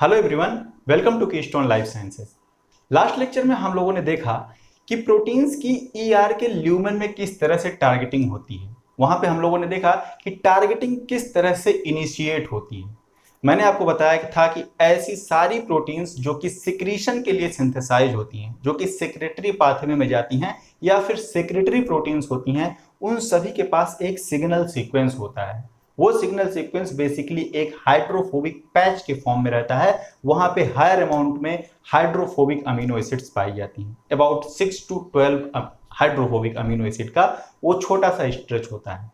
Hello everyone, welcome to Keystone Life Sciences. Last lecture में हम लोगों ने देखा कि प्रोटीन्स की ईआर के ल्यूमेन में किस तरह से टारगेटिंग होती है। वहां पे हम लोगों ने देखा कि टारगेटिंग किस तरह से इनिशिएट होती है। मैंने आपको बताया कि था कि ऐसी सारी प्रोटीन्स जो कि सिक्रीशन के लिए सिंथेसाइज होती हैं, जो कि सेक्रेटरी पाथवे में जाती हैं या फिर सेक्रेटरी प्रोटीन्स होती हैं, उन सभी के पास एक सिग्नल सीक्वेंस होता है। वो सिग्नल सीक्वेंस बेसिकली एक हाइड्रोफोबिक पैच के फॉर्म में रहता है। वहां पे हायर अमाउंट में हाइड्रोफोबिक अमीनो एसिड्स पाई जाती हैं। About 6 to 12 hydrophobic amino acid का वो छोटा सा स्ट्रेच होता है।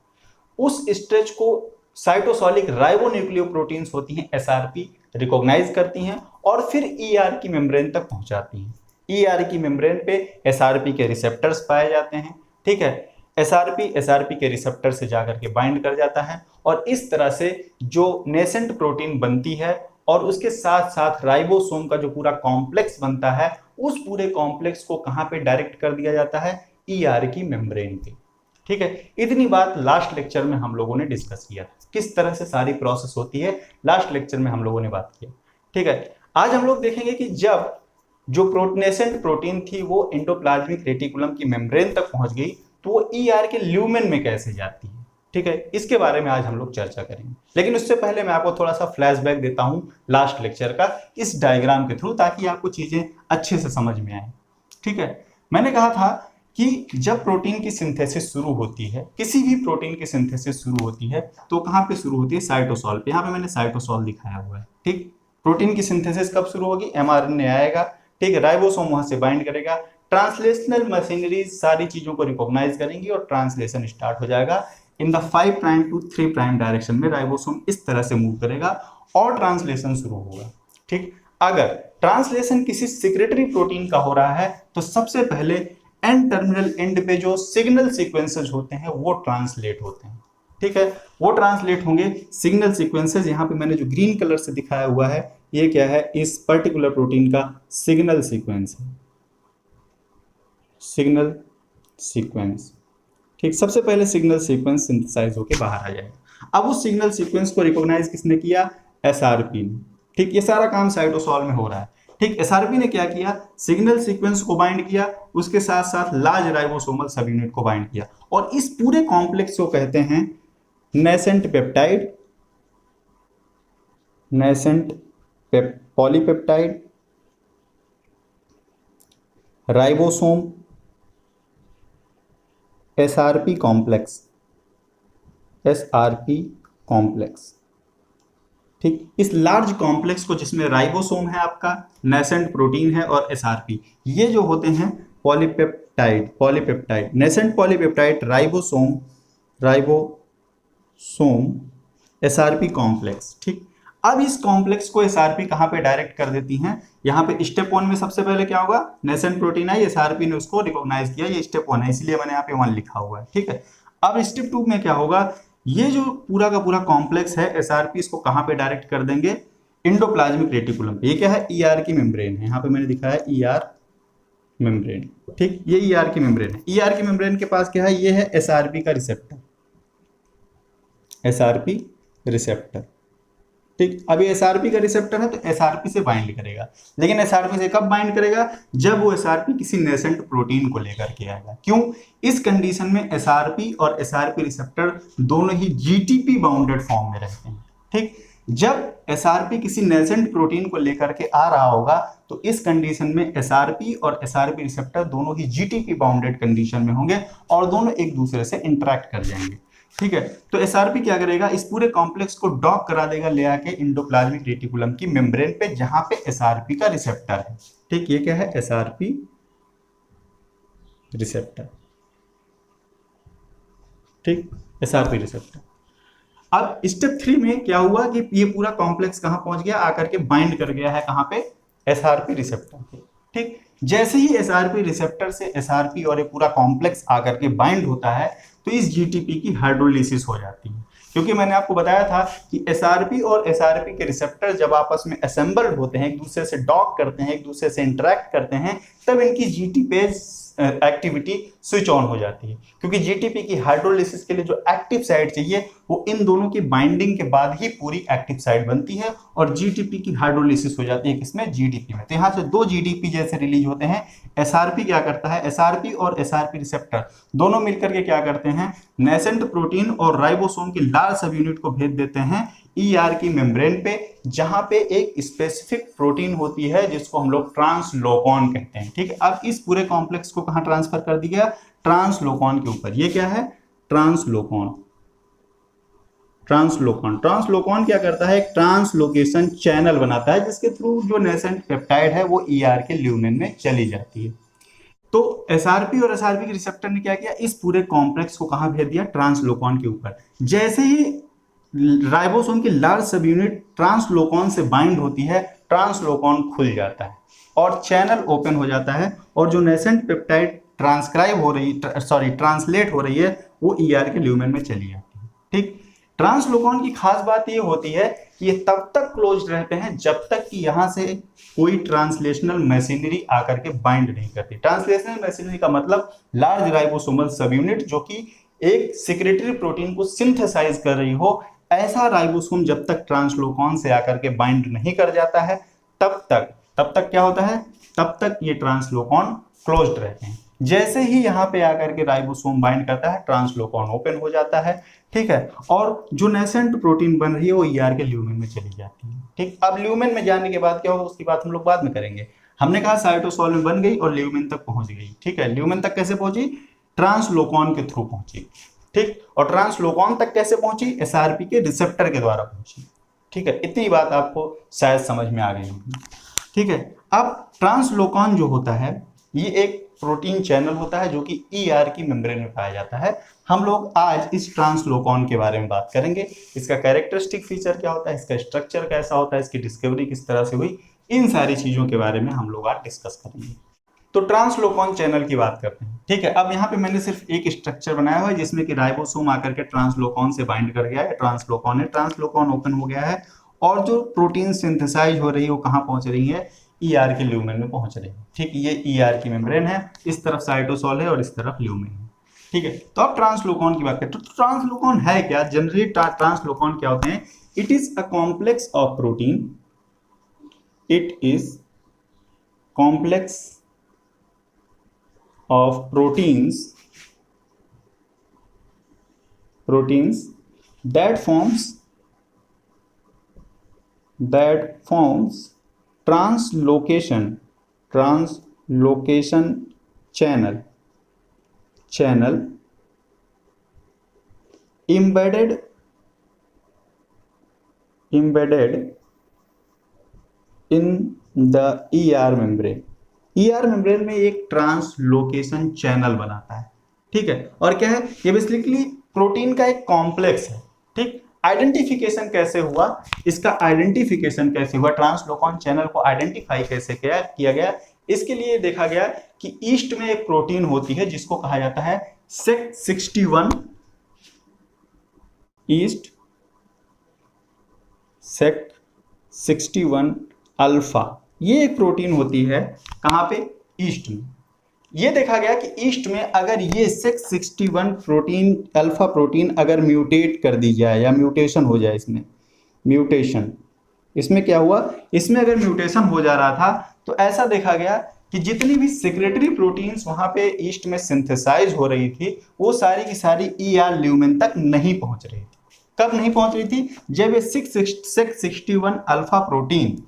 उस स्ट्रेच को साइटोसॉलिक राइबोन्यूक्लियोप्रोटीन्स होती हैं एसआरपी रिकॉग्नाइज करती हैं और फिर ईआर की मेम्ब्रेन तक पहुंचाती हैं। ईआर की मेम्ब्रेन पे एसआरपी के रिसेप्टर्स पाए जाते हैं। ठीक है, एसआरपी के रिसेप्टर से जाकर के बाइंड कर जाता है और इस तरह से जो नेसेंट प्रोटीन बनती है और उसके साथ साथ राइबोसोम का जो पूरा कॉम्प्लेक्स बनता है, उस पूरे कॉम्प्लेक्स को कहां पे डायरेक्ट कर दिया जाता है? ईआर की मेम्ब्रेन पे। ठीक है, इतनी बात लास्ट लेक्चर में हम लोगों ने डिस्कस किया था, किस तरह से सारी प्रोसेस होती है। लास्ट लेक्चर में हम लोगों ने बात की। ठीक है, आज हम लोग देखेंगे कि जब जो प्रोटनेसेंट प्रोटीन थी वो एंडोप्लाज्मिक रेटिकुलम की मेम्ब्रेन तक पहुंच गई तो वो ईआर के ल्यूमेन में कैसे जाती है। ठीक है, इसके बारे में आज हम लोग चर्चा करेंगे। लेकिन उससे पहले मैं आपको थोड़ा सा फ्लैशबैक देता हूं लास्ट लेक्चर का इस डायग्राम के थ्रू, ताकि आपको चीजें अच्छे से समझ में आए। ठीक है, मैंने कहा था कि जब प्रोटीन की सिंथेसिस शुरू होती है, किसी भी प्रोटीन की सिंथेसिस शुरू होती है तो कहां पे शुरू होती है? साइटोसॉल पे। यहाँ पे मैंने साइटोसॉल दिखाया हुआ है। ठीक, प्रोटीन की सिंथेसिस कब शुरू होगी? एमआरएनए आएगा। ठीक है, राइबोसोम वहां से बाइंड करेगा, ट्रांसलेशनल मशीनरी सारी चीजों को रिकॉग्नाइज करेंगी और ट्रांसलेशन स्टार्ट हो जाएगा। In the 5 prime to 3 prime direction में राइबोसोम इस तरह से मूव करेगा और ट्रांसलेशन शुरू होगा। ठीक, अगर ट्रांसलेशन किसी सिक्रेटरी प्रोटीन का हो रहा है तो सबसे पहले एंड टर्मिनल एंड पे जो सिग्नल सीक्वेंसेस होते हैं वो ट्रांसलेट होते हैं। ठीक है, वो ट्रांसलेट होंगे सिग्नल सीक्वेंसेस। यहाँ पे मैंने जो ग्रीन कलर से दिखाया हुआ है ये क्या है? इस पर्टिकुलर प्रोटीन का सिग्नल सीक्वेंस है। Signal sequence. ठीक, सबसे पहले सिग्नल सीक्वेंस सिंथेसाइज होकर बाहर आ जाएगा। अब उस सिग्नल सीक्वेंस को रिकॉग्नाइज किसने किया? एसआरपी ने। ठीक, ये सारा काम साइटोसॉल में हो रहा है। ठीक, एसआरपी ने क्या किया? सिग्नल सीक्वेंस को बाइंड किया, उसके साथ साथ लार्ज राइबोसोमल सब यूनिट को बाइंड किया और इस पूरे कॉम्प्लेक्स को कहते हैं nascent peptide, nascent polypeptide, ribosome, SRP complex, SRP complex. ठीक, इस लार्ज कॉम्प्लेक्स को जिसमें राइबोसोम है, आपका नेसेंट प्रोटीन है और एसआरपी, ये जो होते हैं polypeptide, nascent polypeptide, ribosome, SRP complex. ठीक, अब इस कॉम्प्लेक्स को एसआरपी कहां पे डायरेक्ट कर देती हैं? यहाँ पे स्टेप 1 में सबसे पहले क्या होगा? नेसेंट प्रोटीन है, एसआरपी ने उसको रिकॉग्नाइज किया, ये स्टेप 1 है, इसलिए मैंने यहाँ पे 1 लिखा हुआ है। ठीक है, अब स्टेप 2 में क्या होगा? ये जो पूरा का पूरा कॉम्प्लेक्स है एसआरपी, इसको कहां पे डायरेक्ट कर देंगे? एंडोप्लाज्मिक रेटिकुलम पे। ये क्या है? ईआर की मेम्ब्रेन है। यहाँ पे मैंने दिखाया है ईआर मेम्ब्रेन। ठीक, ये ईआर की मेम्ब्रेन है। ईआर की मेम्ब्रेन के पास क्या है? ये है एसआरपी का रिसेप्टर, एसआरपी रिसेप्टर। ठीक, अभी एसआरपी का रिसेप्टर है तो एसआरपी से बाइंड करेगा, लेकिन एसआरपी से कब बाइंड करेगा? जब वो एसआरपी किसी नेसेंट प्रोटीन को लेकर के आएगा। क्यों? इस कंडीशन में एसआरपी और एसआरपी रिसेप्टर दोनों ही जीटीपी बाउंडेड फॉर्म में रहते हैं। ठीक, जब एसआरपी किसी नेसेंट प्रोटीन को लेकर के आ रहा होगा तो इस कंडीशन में एसआरपी और एसआरपी रिसेप्टर दोनों ही जीटीपी बाउंडेड कंडीशन में होंगे और दोनों एक दूसरे से इंटरेक्ट कर जाएंगे। ठीक है, तो एसआरपी क्या करेगा? इस पूरे कॉम्प्लेक्स को डॉक करा देगा ले आके एंडोप्लाज्मिक रेटिकुलम की मेम्ब्रेन पे, जहां पे एसआरपी का रिसेप्टर है। ठीक, ये क्या है? SRP receptor. ठीक, एसआरपी रिसेप्टर। अब स्टेप 3 में क्या हुआ कि ये पूरा कॉम्प्लेक्स कहां पहुंच गया? आकर के बाइंड कर गया है कहां पे? एसआरपी रिसेप्टर पे। ठीक, जैसे ही एसआरपी रिसेप्टर से एसआरपी और ये पूरा कॉम्प्लेक्स आकर के बाइंड होता है तो इस जीटीपी की हाइड्रोलिसिस हो जाती है। क्योंकि मैंने आपको बताया था कि एसआरपी और एसआरपी के रिसेप्टर जब आपस में असेंबल्ड होते हैं, एक दूसरे से डॉक करते हैं, एक दूसरे से इंटरेक्ट करते हैं, तब इनकी जीटीपेज एक्टिविटी स्विच ऑन हो जाती है, क्योंकि जीटीपी की हाइड्रोलिसिस के लिए जो एक्टिव साइट चाहिए वो इन दोनों की बाइंडिंग के बाद ही पूरी एक्टिव साइट बनती है और जीटीपी की हाइड्रोलिसिस हो जाती है किसमें, जीडीपी में। तो यहाँ से दो जीडीपी जैसे रिलीज होते हैं। एसआरपी क्या करता है, एसआरपी और एसआरपी रिसेप्टर दोनों मिलकर के क्या करते हैं, नेसेंट प्रोटीन और राइबोसोम की लार्ज सब यूनिट को भेज देते हैं ईआर की मेम्ब्रेन पे, जहां पे एक स्पेसिफिक प्रोटीन होती है जिसको हम लोग ट्रांसलोकॉन कहते हैं। ठीक है, अब इस पूरे कॉम्प्लेक्स को कहां ट्रांसफर कर दिया, ट्रांसलोकॉन के ऊपर। ये क्या है, ट्रांसलोकॉन। ट्रांसलोकॉन क्या करता है, एक ट्रांसलोकेशन चैनल बनाता है जिसके थ्रू जो नेसेंट पेप्टाइड है वो ईआर के ल्यूमेन में चली जाती है। तो एसआरपी और एसआरपी के रिसेप्टर ने क्या किया, इस पूरे कॉम्प्लेक्स को कहां भेज दिया, ट्रांसलोकॉन के ऊपर। जैसे ही राइबोसोम की लार्ज सब यूनिट ट्रांसलोकॉन से बाइंड होती है, ट्रांसलोकॉन खुल जाता है और चैनल ओपन हो जाता है और जो नेसेंट पेप्टाइड ट्रांसलेट हो रही है वो ईआर के ल्यूमेन में चली जाती है। ठीक, ट्रांसलोकॉन की खास बात ये होती है कि ये तब तक क्लोज रहते हैं जब तक कि यहां से कोई ट्रांसलेशनल मशीनरी आकर के बाइंड नहीं करती। ट्रांसलेशनल मशीनरी का मतलब लार्ज राइबोसोमल सब यूनिट जो कि एक सेक्रेटरी प्रोटीन को सिंथेसाइज कर रही हो, ऐसा राइबोसोम जब तक ट्रांसलोकॉन से आकर के बाइंड नहीं कर जाता है तब तक क्या होता है, तब तक ये ट्रांसलोकॉन क्लोज्ड रहते हैं। जैसे ही यहाँ पे आकर के राइबोसोम बाइंड करता है, ट्रांसलोकॉन ओपन हो जाता है। ठीक है, और जो नेसेंट प्रोटीन बन रही है वो ईआर के ल्यूमेन में चली जाती है। ठीक, अब ल्यूमेन में जाने के बाद क्या होगा उसकी बात हम लोग बाद में करेंगे। हमने कहा साइटोसोल में बन गई और ल्यूमेन तक पहुंच गई। ठीक है, ल्यूमेन तक कैसे पहुंची, ट्रांसलोकॉन के थ्रू पहुंची। ठीक, और ट्रांसलोकॉन तक कैसे पहुंची, एसआरपी के रिसेप्टर के द्वारा पहुंची। ठीक है, इतनी बात आपको शायद समझ में आ गई होगी। ठीक है, अब ट्रांसलोकॉन जो होता है ये एक प्रोटीन चैनल होता है जो कि ईआर की मेम्ब्रेन में पाया जाता है। हम लोग आज इस ट्रांसलोकॉन के बारे में बात करेंगे, इसका कैरेक्टरिस्टिक फीचर क्या होता है, इसका स्ट्रक्चर कैसा होता है, इसकी डिस्कवरी किस तरह से हुई, इन सारी चीजों के बारे में हम लोग आज डिस्कस करेंगे। तो ट्रांसलोकॉन चैनल की बात करते हैं। ठीक है, अब यहाँ पे मैंने सिर्फ एक स्ट्रक्चर बनाया हुआ है जिसमें कि राइबोसोम आकर के ट्रांसलोकॉन से बाइंड कर गया है, ट्रांसलोकॉन है, ट्रांसलोकॉन ओपन हो गया है और जो प्रोटीन सिंथेसाइज हो रही है वो कहाँ पहुंच रही है, ईआर के ल्यूमेन में पहुंच रही है। ठीक, ये ईआर की मेम्ब्रेन है, इस तरफ साइटोसोल है और इस तरफ ल्यूमेन है। ठीक है, तो अब ट्रांसलोकॉन की बात करें तो ट्रांसलोकॉन है क्या, जनरली ट्रांसलोकॉन क्या होते हैं, it is a complex of protein, it is complex of proteins that forms translocation channel embedded in the ER membrane। ER membrane में एक ट्रांसलोकेशन चैनल बनाता है। ठीक है, और क्या है, ये बेसिकली प्रोटीन का एक कॉम्प्लेक्स है। ठीक, आइडेंटिफिकेशन कैसे हुआ, इसका आइडेंटिफिकेशन कैसे हुआ, ट्रांसलोकॉन चैनल को आइडेंटिफाई कैसे किया गया, इसके लिए देखा गया कि ईस्ट में एक प्रोटीन होती है जिसको कहा जाता है सेक61 ईस्ट सेक61 अल्फा। ये एक प्रोटीन होती है कहां पे, ईस्ट में। ये देखा गया कि ईस्ट में अगर ये सेक61 प्रोटीन अल्फा प्रोटीन अगर म्यूटेट कर दी जाए या म्यूटेशन हो जाए, इसमें क्या हुआ, इसमें अगर म्यूटेशन हो जा रहा था तो ऐसा देखा गया कि जितनी भी सेक्रेटरी प्रोटीन्स वहां पे ईस्ट में सिंथेसाइज हो रही थी वो सारी की सारी ईआर ल्यूमेन तक नहीं पहुंच रही थी। कब नहीं पहुंच रही थी, जब ये सेक61 अल्फा प्रोटीन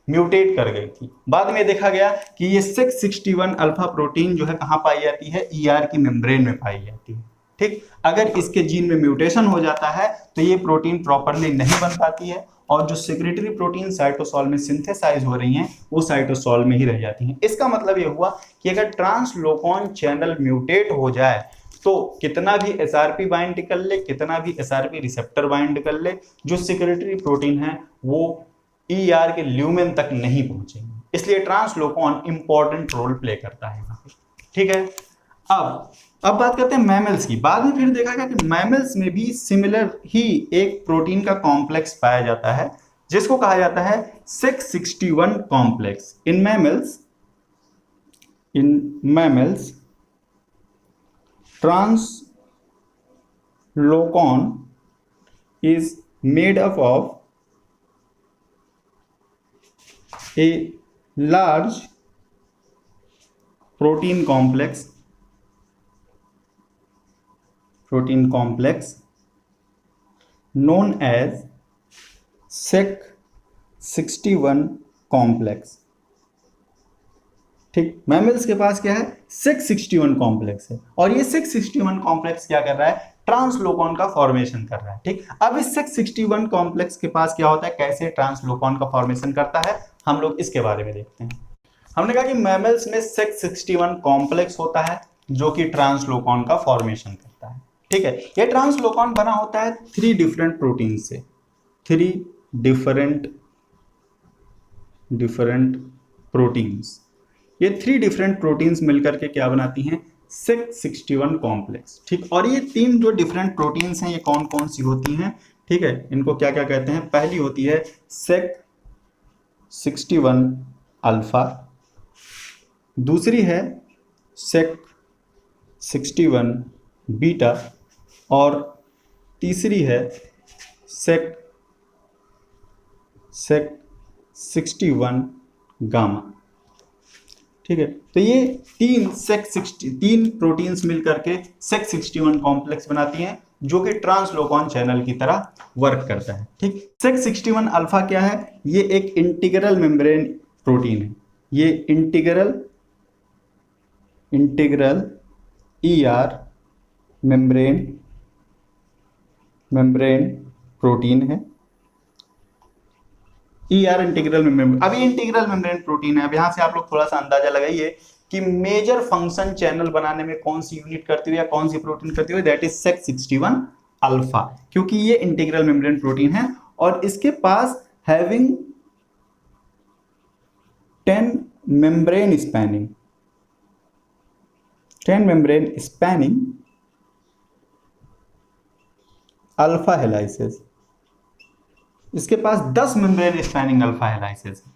म्यूटेट कर गई थी। बाद में देखा गया कि ये सेक61 अल्फा प्रोटीन जो है कहाँ पाई जाती है, ईआर की मेम्ब्रेन में पाई जाती है। ठीक, अगर इसके जीन में म्यूटेशन हो जाता है तो ये प्रोटीन प्रॉपरली नहीं बन पाती है और जो सेक्रेटरी प्रोटीन साइटोसोल में सिंथेसाइज हो रही हैं वो साइटोसोल में ही रह जाती हैं। इसका मतलब ये हुआ कि अगर ट्रांसलोकॉन चैनल म्यूटेट हो जाए तो कितना भी एसआरपी बाइंड कर ले, कितना भी एसआरपी रिसेप्टर बाइंड कर ले, जो सेक्रेटरी प्रोटीन है वो ईआर के ल्यूमेन तक नहीं पहुंचेंगे। इसलिए ट्रांसलोकॉन इंपॉर्टेंट रोल प्ले करता है। ठीक है, अब बात करते हैं मैमल्स की। बाद में फिर देखा गया कि मैमल्स में भी सिमिलर ही एक प्रोटीन का कॉम्प्लेक्स पाया जाता है जिसको कहा जाता है सेक61 complex. In mammals in mammals, translocon is made up of a large protein complex known as Sec61 complex. ठीक, मैमल्स के पास क्या है, Sec61 कॉम्प्लेक्स है, और ये Sec61 कॉम्प्लेक्स क्या कर रहा है, ट्रांसलोकॉन का फॉर्मेशन कर रहा है। ठीक, अब इस Sec61 कॉम्प्लेक्स के पास क्या होता है, कैसे ट्रांसलोकॉन का फॉर्मेशन करता है, हम लोग इसके बारे में देखते हैं। हमने कहा कि मैमल्स में Sec61 कॉम्प्लेक्स होता है जो कि ट्रांसलोकॉन का फॉर्मेशन करता है। ठीक है, ये ट्रांसलोकॉन बना होता है 3 डिफरेंट प्रोटीन से, 3 डिफरेंट प्रोटीन्स। ये 3 डिफरेंट प्रोटीन्स मिलकर के क्या बनाती हैं, Sec61 कॉम्प्लेक्स। ठीक, और ये 3 जो डिफरेंट प्रोटीन्स हैं ये कौन कौन सी होती हैं, ठीक है, इनको क्या क्या कहते हैं। पहली होती है Sec61 अल्फा, दूसरी है Sec61 बीटा, और तीसरी है Sec61 गामा। ठीक है, तो ये 3 प्रोटीन्स मिलकर के Sec61 कॉम्प्लेक्स बनाती हैं जो कि ट्रांसलोकॉन चैनल की तरह वर्क करता है। ठीक, Sec61 अल्फा क्या है, ये एक इंटीग्रल मेम्ब्रेन प्रोटीन है, ये इंटीग्रल ER मेम्ब्रेन प्रोटीन है। ER इंटीग्रल मेम्ब्रेन, अब ये इंटीग्रल मेम्ब्रेन प्रोटीन है। अब यहां से आप लोग थोड़ा सा अंदाजा लगाइए कि मेजर फंक्शन चैनल बनाने में कौन सी यूनिट करती है या कौन सी प्रोटीन करती है, दैट इज Sec61 अल्फा, क्योंकि ये इंटीग्रल मेम्ब्रेन प्रोटीन है और इसके पास हैविंग 10 मेम्ब्रेन स्पैनिंग अल्फा हेलाइसेस, इसके पास 10 मेम्ब्रेन स्पैनिंग अल्फा हेलाइसेस है।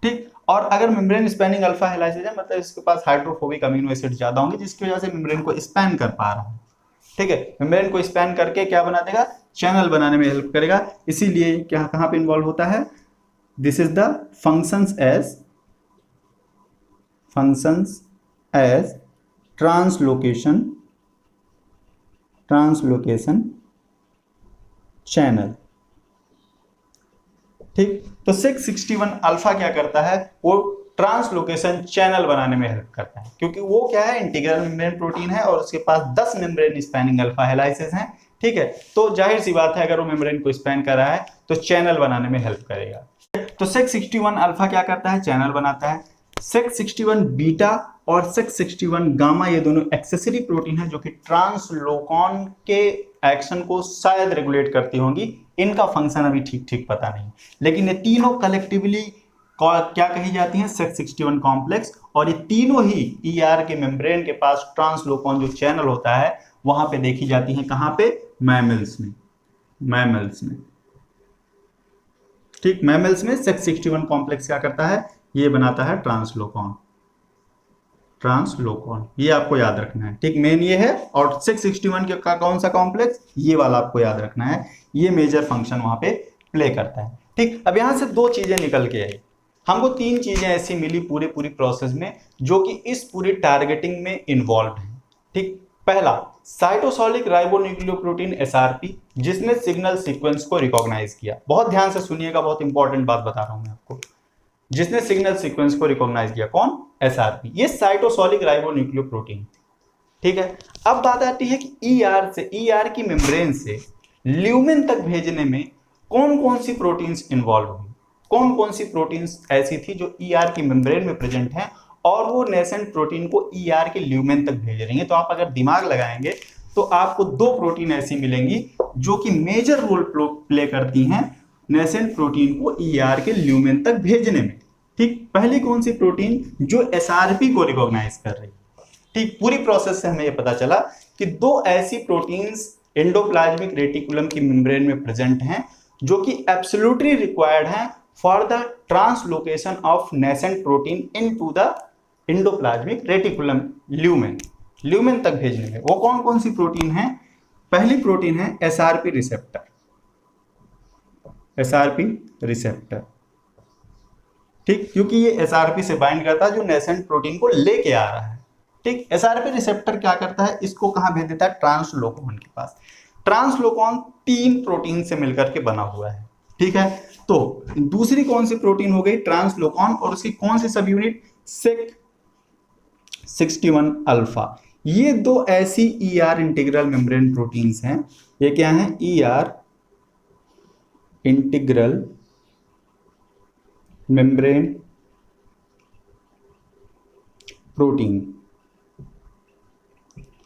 ठीक, और अगर मेम्ब्रेन स्पैनिंग अल्फा हेलाइसेस है मतलब इसके पास हाइड्रोफोबिक अमीनो एसिड ज्यादा होंगे जिसकी वजह से मेम्ब्रेन को स्पैन कर पा रहा है। ठीक है, मेम्ब्रेन को स्पैन करके क्या बना देगा, चैनल बनाने में हेल्प करेगा। इसीलिए क्या कहां पे इन्वॉल्व होता है, this is the functions as translocation channel. ठीक, तो Sec61 अल्फा क्या करता है, वो ट्रांसलोकेशन चैनल बनाने में हेल्प करता है, क्योंकि वो क्या है, इंटीग्रल मेम्ब्रेन प्रोटीन है और उसके पास 10 मेम्ब्रेन स्पैनिंग अल्फा हेलाइसेस हैं। ठीक है, तो जाहिर सी बात है अगर वो मेम्ब्रेन को स्पैन कर रहा है तो चैनल बनाने में हेल्प करेगा। तो Sec61 अल्फा क्या करता है, चैनल बनाता है। Sec61 बीटा और Sec61 गामा ये दोनों एक्सेसरी प्रोटीन है जो कि ट्रांसलोकॉन के एक्शन को शायद रेगुलेट करती होंगी, इनका फंक्शन अभी ठीक पता नहीं, लेकिन ये तीनों कलेक्टिवली क्या कही जाती हैं, Sec61 कॉम्प्लेक्स, और ये तीनों ही ER के मेम्ब्रेन के पास ट्रांसलोकॉन जो चैनल होता है वहां पे देखी जाती हैं। कहां पे, मैमल्स में। ठीक, मैमल्स में Sec61 कॉम्प्लेक्स क्या करता है, ये बनाता है ट्रांसलोकॉन, ये आपको याद रखना है। ठीक, मेन ये है, और Sec61 का कौन सा कॉम्प्लेक्स, ये वाला आपको याद रखना है, ये मेजर फंक्शन वहां पे प्ले करता है। ठीक, अब यहां से 2 चीजें निकल के आई, हमको 3 चीजें ऐसी मिली पूरी प्रोसेस में जो कि इस पूरी टारगेटिंग में इन्वॉल्व है। ठीक, पहला साइटोसोलिक राइबोन्यूक्लियोप्रोटीन SRP, जिसने सिग्नल सीक्वेंस को रिकॉग्नाइज किया। बहुत ध्यान से सुनिएगा, बहुत इंपॉर्टेंट बात बता रहा हूं मैं आपको। जिसने सिग्नल सीक्वेंस को रिकॉग्नाइज किया, कौन, SRP, ये साइटोसोलिक राइबोन्यूक्लियोप्रोटीन। ठीक है, अब बात आती है कि ER की मेम्ब्रेन से ल्यूमेन तक भेजने में कौन कौन सी प्रोटीन्स इन्वॉल्व हुई, कौन कौन सी प्रोटीन्स ऐसी थी जो ER की मेम्ब्रेन में प्रेजेंट हैं और वो नेसेंट प्रोटीन को ER के ल्यूमेन तक भेज रही है। तो आप अगर दिमाग लगाएंगे तो आपको 2 प्रोटीन ऐसी मिलेंगी जो कि मेजर रोल प्ले करती हैं नेसेंट प्रोटीन को ER के ल्यूमेन तक भेजने में। ठीक, पहली कौन सी प्रोटीन, जो SRP को रिकॉग्नाइज कर रही है। ठीक, पूरी प्रोसेस से हमें यह पता चला कि 2 ऐसी प्रोटीन्स एंडोप्लाज्मिक रेटिकुलम की मेम्ब्रेन में प्रेजेंट हैं जो कि एब्सोल्युटली रिक्वायर्ड हैं for the translocation of nascent protein into endoplasmic reticulum lumen, lumen तक भेजने में। वो कौन कौन सी प्रोटीन है? पहली प्रोटीन है एसआरपी रिसेप्टर, एसआरपी रिसेप्टर, ठीक, क्योंकि ये एसआरपी से बाइंड करता है जो नेसेंट प्रोटीन को लेके आ रहा है। ठीक, एसआरपी रिसेप्टर क्या करता है? इसको कहां भेज देता है? ट्रांसलोकॉन के पास। ट्रांसलोकॉन 3 प्रोटीन से मिलकर के बना हुआ है। ठीक है, तो दूसरी कौन सी प्रोटीन हो गई? ट्रांसलोकॉन, और उसकी कौन सी सब यूनिट? सेक 61 अल्फा। ये दो ऐसी ईआर इंटीग्रल मेम्ब्रेन प्रोटीन्स हैं। ये क्या है? ईआर इंटीग्रल मेम्ब्रेन प्रोटीन,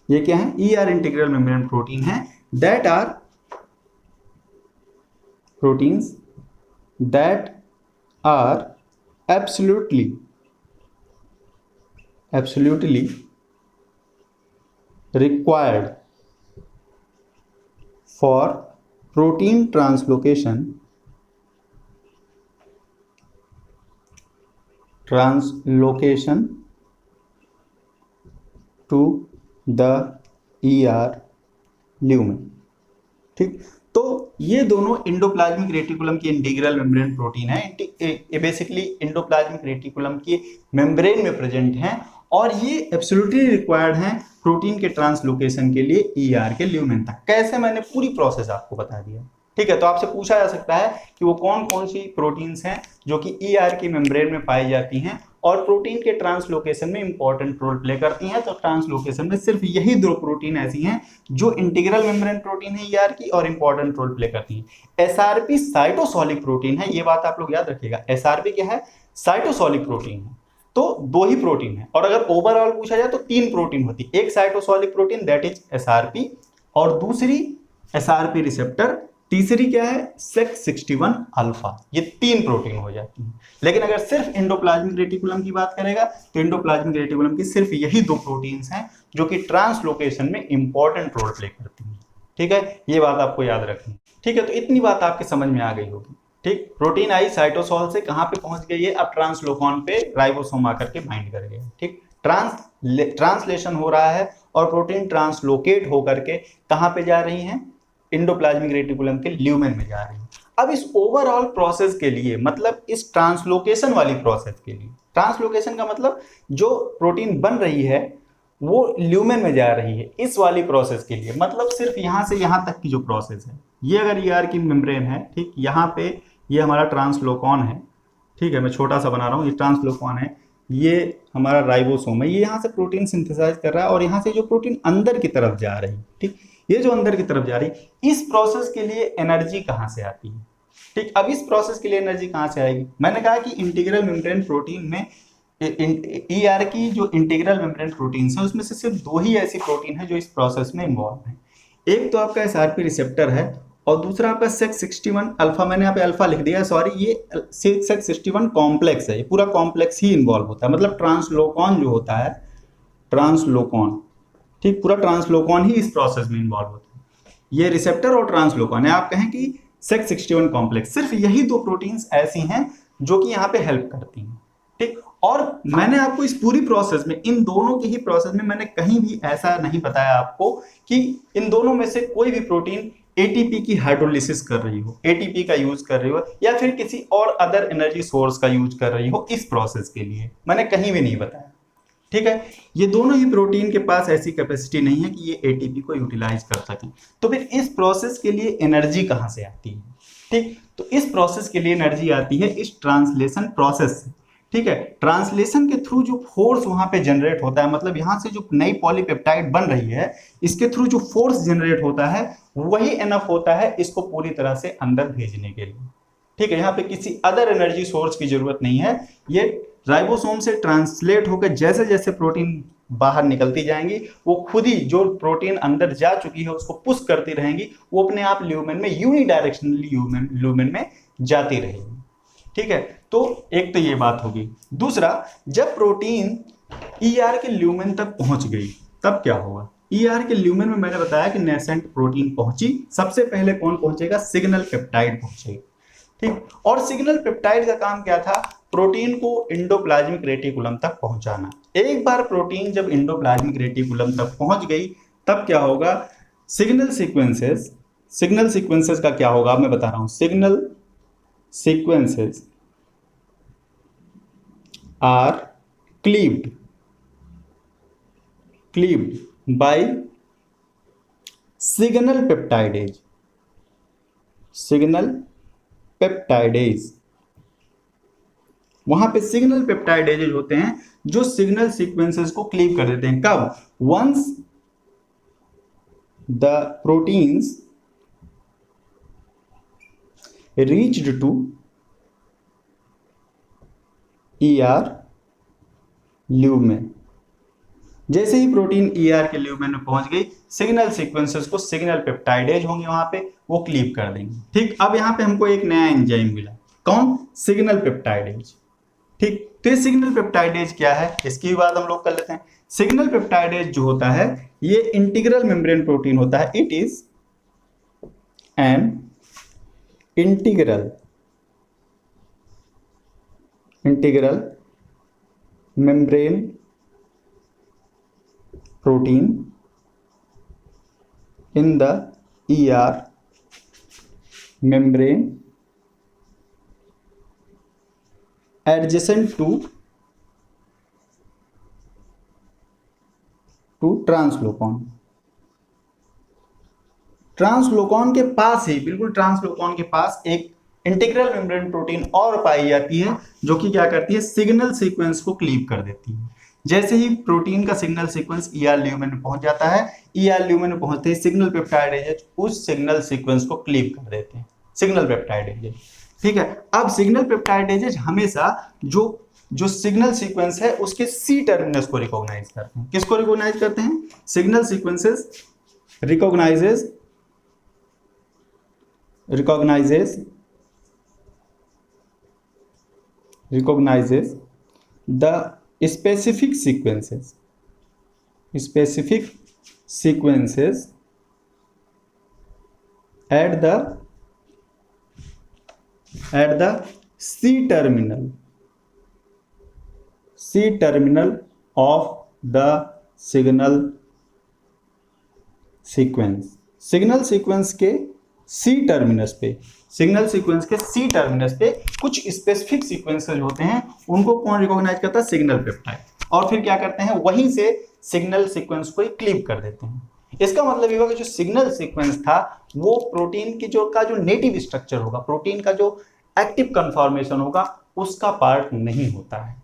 ये क्या है? ईआर इंटीग्रल मेम्ब्रेन प्रोटीन है। That are proteins that are absolutely required for protein translocation to the ER lumen। ठीक, तो ये दोनों इंडोप्लाज्मिक रेटिकुलम की इंटीग्रल मेम्ब्रेन प्रोटीन है। ये बेसिकली इंडोप्लाज्मिक रेटिकुलम की मेम्ब्रेन में प्रेजेंट हैं और ये एब्सोल्युटली रिक्वायर्ड हैं प्रोटीन के ट्रांसलोकेशन के लिए ईआर के ल्यूमेन तक। कैसे? मैंने पूरी प्रोसेस आपको बता दिया। ठीक है, तो आपसे पूछा जा सकता है कि वो कौन कौन सी प्रोटीन्स हैं जो कि ईआर की मेम्ब्रेन में पाई जाती हैं और प्रोटीन के ट्रांसलोकेशन में इंपॉर्टेंट रोल प्ले करती हैं। तो ट्रांसलोकेशन में सिर्फ यही 2 प्रोटीन ऐसी हैं जो इंटीग्रल मेम्ब्रेन प्रोटीन है ईआर की और इंपॉर्टेंट रोल प्ले करती हैं। एसआरपी साइटोसोलिक प्रोटीन है, ये बात आप लोग याद रखिएगा। एसआरपी क्या है? साइटोसोलिक प्रोटीन है। तो 2 ही प्रोटीन है, और अगर ओवरऑल पूछा जाए तो 3 प्रोटीन होती है। एक cytosolic protein that is SRP, और दूसरी एसआरपी रिसेप्टर, तीसरी क्या है? Sex 61 alpha. ये 3 प्रोटीन हो जाती हैं। लेकिन अगर सिर्फ इंडोप्लाज्मिक रेटिकुलम की बात करेगा तो इंडोप्लाज्मिक रेटिकुलम की सिर्फ यही 2 प्रोटीन्स हैं जो कि ट्रांसलोकेशन में इंपॉर्टेंट रोल प्ले करती हैं। ठीक है, ये बात आपको याद रखनी। ठीक है, तो इतनी बात आपके समझ में आ गई होगी। ठीक, प्रोटीन आई साइटोसोल से कहां पे पहुंच गई है? अब ट्रांसलोकॉन पे राइबोसोम आकर के बाइंड कर गया। ठीक, ट्रांसलेशन हो रहा है और प्रोटीन ट्रांसलोकेट होकर के कहां पे जा रही हैं? इंडोप्लाज्मिक रेटिकुलम के ल्यूमेन में जा रही है। अब इस ओवरऑल प्रोसेस के लिए, मतलब इस ट्रांसलोकेशन वाली प्रोसेस के लिए, ट्रांसलोकेशन का मतलब जो प्रोटीन बन रही है वो ल्यूमेन में जा रही है, इस वाली प्रोसेस के लिए, मतलब सिर्फ यहां से यहां तक की जो प्रोसेस है, ये अगर ईआर की मेम्ब्रेन है, ठीक, यहाँ पे ये हमारा ट्रांसलोकॉन है। ठीक है, मैं छोटा सा बना रहा हूँ, ये ट्रांसलोकॉन है, ये हमारा राइबोसोम है, ये यहाँ से प्रोटीन सिंथेसाइज कर रहा है और यहाँ से जो प्रोटीन अंदर की तरफ जा रही है, ठीक, ये जो अंदर की तरफ जा रही है, इस प्रोसेस के लिए एनर्जी कहाँ से आती है? ठीक, अब इस प्रोसेस के लिए एनर्जी कहाँ से आएगी? मैंने कहा कि इंटीग्रल मेम्ब्रेन प्रोटीन में ईआर की जो इंटीग्रल मेम्ब्रेन प्रोटीन्स है उसमें से सिर्फ 2 ही ऐसी प्रोटीन है जो इस प्रोसेस में इन्वॉल्व है। एक तो आपका एसआरपी रिसेप्टर है और दूसरा आपका सेक्स 61 अल्फा। मैंने यहाँ पे अल्फा लिख दिया, सॉरी, ये सेक्स 61 कॉम्प्लेक्स है, ये पूरा कॉम्प्लेक्स ही इन्वॉल्व होता है। मतलब ट्रांसलोकॉन जो होता है, ट्रांसलोकॉन, ठीक, पूरा ट्रांसलोकॉन ही इस प्रोसेस में इन्वॉल्व होता है। ये रिसेप्टर और ट्रांसलोकॉन है। आप कहें कि सेक्स 61 कॉम्प्लेक्स, सिर्फ यही 2 प्रोटीन्स ऐसी हैं जो कि यहाँ पे हेल्प करती हैं। ठीक, और मैंने आपको इस पूरी प्रोसेस में, इन दोनों की ही प्रोसेस में, मैंने कहीं भी ऐसा नहीं बताया आपको कि इन दोनों में से कोई भी प्रोटीन एटीपी की हाइड्रोलिसिस कर रही हो, एटीपी का यूज कर रही हो, या फिर किसी और अदर एनर्जी सोर्स का यूज कर रही हो इस प्रोसेस के लिए, मैंने कहीं भी नहीं बताया। ठीक है, ये दोनों ही प्रोटीन के पास ऐसी कैपेसिटी नहीं है कि ये एटीपी को यूटिलाइज कर सकें। तो फिर इस प्रोसेस के लिए एनर्जी कहाँ से आती है? ठीक, तो इस प्रोसेस के लिए एनर्जी आती है इस ट्रांसलेशन प्रोसेस से। ठीक है, ट्रांसलेशन के थ्रू जो फोर्स वहां पे जनरेट होता है, मतलब यहां से जो नई पॉलीपेप्टाइड बन रही है, इसके थ्रू जो फोर्स जनरेट होता है वही एनफ होता है इसको पूरी तरह से अंदर भेजने के लिए। ठीक है, यहाँ पे किसी अदर एनर्जी सोर्स की जरूरत नहीं है। ये राइबोसोम से ट्रांसलेट होकर जैसे जैसे प्रोटीन बाहर निकलती जाएंगी, वो खुद ही जो प्रोटीन अंदर जा चुकी है उसको पुश करती रहेंगी, वो अपने आप ल्यूमेन में यूनिडायरेक्शनली ल्यूमेन में जाती रहेगी। ठीक है, तो एक तो ये बात होगी। दूसरा, जब प्रोटीन ईआर के ल्यूमेन तक पहुंच गई तब क्या होगा? ईआर के ल्यूमेन में मैंने बताया कि नेसेंट प्रोटीन पहुंची, सबसे पहले कौन पहुंचेगा? सिग्नल पेप्टाइड पहुंचेगा। ठीक, और सिग्नल पेप्टाइड का काम क्या था? प्रोटीन को इंडोप्लाज्मिक रेटिकुलम तक पहुंचाना। एक बार प्रोटीन जब इंडोप्लाज्मिक रेटिकुलम तक पहुंच गई तब क्या होगा, सिग्नल सीक्वेंसेस का क्या होगा, अब मैं बता रहा हूं। Signal sequences are cleaved by signal peptidase. वहां पे सिग्नल पेप्टाइडेज होते हैं जो सिग्नल सीक्वेंसेस को क्लीव कर देते हैं। कब? Once the proteins reached to ER lumen. जैसे ही प्रोटीन ER के ल्यूमेन में पहुंच गई, सिग्नल सीक्वेंसेस को सिग्नल पेप्टाइडेज होंगे वहां पे, वो क्लीव कर देंगे। ठीक, अब यहां पे हमको एक नया एंजाइम मिला, कौन? Signal peptidase. ठीक, तो ये सिग्नल पेप्टाइडेज क्या है, इसकी भी बात हम लोग कर लेते हैं। सिग्नल पेप्टाइडेज जो होता है ये इंटीग्रल मेम्ब्रेन प्रोटीन होता है। It is an integral membrane protein in the ER membrane adjacent to ट्रांसलोकॉन। ट्रांसलोकॉन के पास ही, बिल्कुल ट्रांसलोकॉन के पास एक इंटीग्रल मेम्ब्रेन प्रोटीन और पाई जाती है जो कि क्या करती है, सिग्नल सीक्वेंस को क्लीव कर देती है। जैसे ही प्रोटीन का सिग्नल सीक्वेंस ER ल्यूमेन में पहुंच जाता है, ER ल्यूमेन में पहुंचते ही सिग्नल पेप्टाइडेज उस सिग्नल सीक्वेंस को क्लीव कर देते हैं, सिग्नल पेप्टाइडेज। ठीक है, अब सिग्नल पेप्टाइडेज हमेशा जो सिग्नल सीक्वेंस है उसके C टर्मिनस को रिकॉग्नाइज करते हैं। किसको रिकॉग्नाइज करते हैं? Signal sequences recognises the specific sequences at the C terminal of the signal sequence। Signal sequence के C टर्मिनस पे कुछ स्पेसिफिक सीक्वेंसेस होते हैं, उनको कौन रिकॉग्नाइज करता है? Signal peptide. और फिर क्या करते हैं, वहीं से सिग्नल सीक्वेंस को क्लीव कर देते हैं। इसका मतलब ये होगा कि जो सिग्नल सीक्वेंस था वो प्रोटीन की जो नेटिव स्ट्रक्चर होगा, प्रोटीन का जो एक्टिव कन्फॉर्मेशन होगा उसका पार्ट नहीं होता है।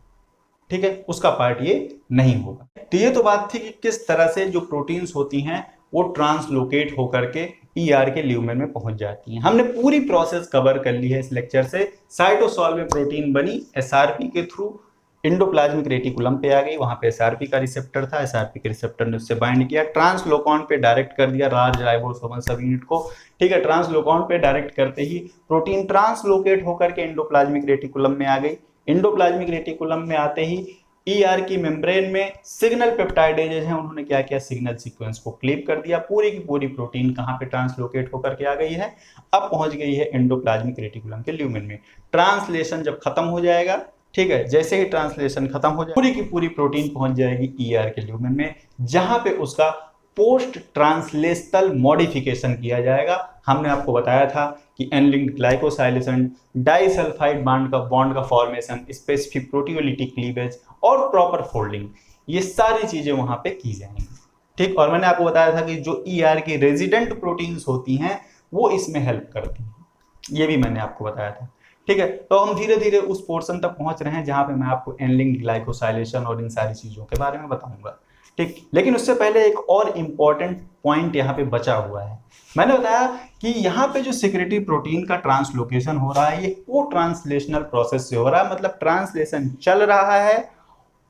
ठीक है, उसका पार्ट ये नहीं होगा। तो ये तो बात थी कि किस तरह से जो प्रोटीन्स होती हैं वो ट्रांसलोकेट होकर के ER के ल्यूमेन में पहुंच जाती हैं। हमने पूरी प्रोसेस कवर कर ली है इस लेक्चर से। साइटोसॉल में प्रोटीन बनी, SRP के थ्रू इंडोप्लाज्मिक रेटिकुलम पे आ गई, वहां पे SRP का रिसेप्टर था, SRP के रिसेप्टर ने उससे बाइंड किया, ट्रांसलोकॉन पे डायरेक्ट कर दिया लार्ज राइबोसोमल सब यूनिट को। ठीक है, ट्रांसलोकॉन पे डायरेक्ट करते ही प्रोटीन ट्रांसलोकेट होकर के इंडोप्लाज्मिक रेटिकुलम में आ गई। इंडोप्लाज्मिक रेटिकुलम में आते ही ER की मेम्ब्रेन में सिग्नल पेप्टाइडेजेज हैं, उन्होंने क्या किया, सिग्नल सीक्वेंस को क्लीव कर दिया। पूरी की पूरी प्रोटीन कहाँ पे ट्रांसलोकेट होकर के आ गई है, अब पहुंच गई है इंडोप्लाज्मिक रेटिकुलम के ल्यूमेन में। ट्रांसलेशन जब खत्म हो जाएगा, ठीक है, जैसे ही ट्रांसलेशन खत्म हो जाए पूरी की पूरी प्रोटीन पहुंच जाएगी ER के ल्यूमेन में, जहां पे उसका पोस्ट ट्रांसलेशनल मॉडिफिकेशन किया जाएगा। हमने आपको बताया था कि एन-लिंक्ड ग्लाइकोसाइलेशन, डाइसल्फाइड बॉन्ड का फॉर्मेशन, स्पेसिफिक प्रोटियोलिटिक क्लीवेज और प्रॉपर फोल्डिंग, ये सारी चीजें वहां पे की जाएंगी। ठीक, और मैंने आपको बताया था कि जो ER की रेजिडेंट प्रोटीन्स होती हैं वो इसमें हेल्प करती हैं, ये भी मैंने आपको बताया था। ठीक है, तो हम धीरे धीरे उस पोर्शन तक पहुंच रहे हैं जहां पे मैं आपको एन-लिंक्ड ग्लाइकोसाइलेशन और इन सारी चीजों के बारे में बताऊंगा। ठीक, लेकिन उससे पहले एक और इंपॉर्टेंट पॉइंट यहाँ पे बचा हुआ है। मैंने बताया कि यहाँ पे जो सिक्रेटरी प्रोटीन का ट्रांसलोकेशन हो रहा है ये को ट्रांसलेशनल प्रोसेस से हो रहा है, मतलब ट्रांसलेशन चल रहा है।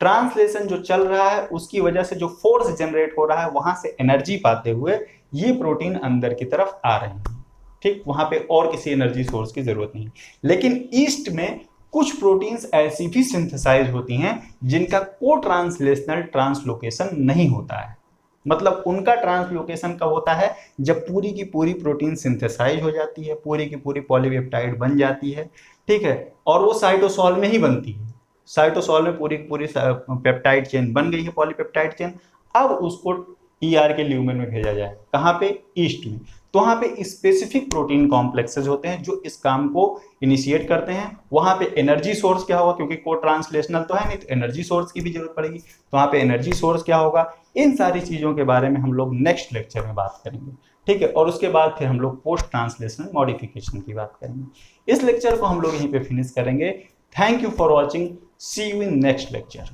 ट्रांसलेशन जो चल रहा है उसकी वजह से जो फोर्स जनरेट हो रहा है, वहां से एनर्जी पाते हुए ये प्रोटीन अंदर की तरफ आ रहे हैं। ठीक, वहां पे और किसी एनर्जी सोर्स की जरूरत नहीं। लेकिन ईस्ट में कुछ प्रोटीन्स ऐसी भी सिंथेसाइज होती हैं जिनका को ट्रांसलेशनल ट्रांसलोकेशन नहीं होता है। मतलब उनका ट्रांसलोकेशन कब होता है, जब पूरी की पूरी प्रोटीन सिंथेसाइज हो जाती है, पूरी की पूरी पॉलीपेप्टाइड बन जाती है, ठीक है, और वो साइटोसॉल में ही बनती है। साइटोसॉल में पूरी पूरी पेप्टाइड चेन बन गई है, पॉलीपेप्टाइड चेन। अब उसको ईआर के ल्यूमेन में भेजा जाए, कहाँ पे, ईस्ट में। तो वहाँ पे स्पेसिफिक प्रोटीन कॉम्प्लेक्सेस होते हैं जो इस काम को इनिशिएट करते हैं। वहाँ पे एनर्जी सोर्स क्या होगा, क्योंकि को ट्रांसलेशनल तो है नहीं, तो एनर्जी सोर्स की भी जरूरत पड़ेगी। तो वहाँ पे एनर्जी सोर्स क्या होगा, इन सारी चीज़ों के बारे में हम लोग नेक्स्ट लेक्चर में बात करेंगे। ठीक है, और उसके बाद फिर हम लोग पोस्ट ट्रांसलेशनल मॉडिफिकेशन की बात करेंगे। इस लेक्चर को हम लोग यहीं पे फिनिश करेंगे। Thank you for watching, see you in next lecture.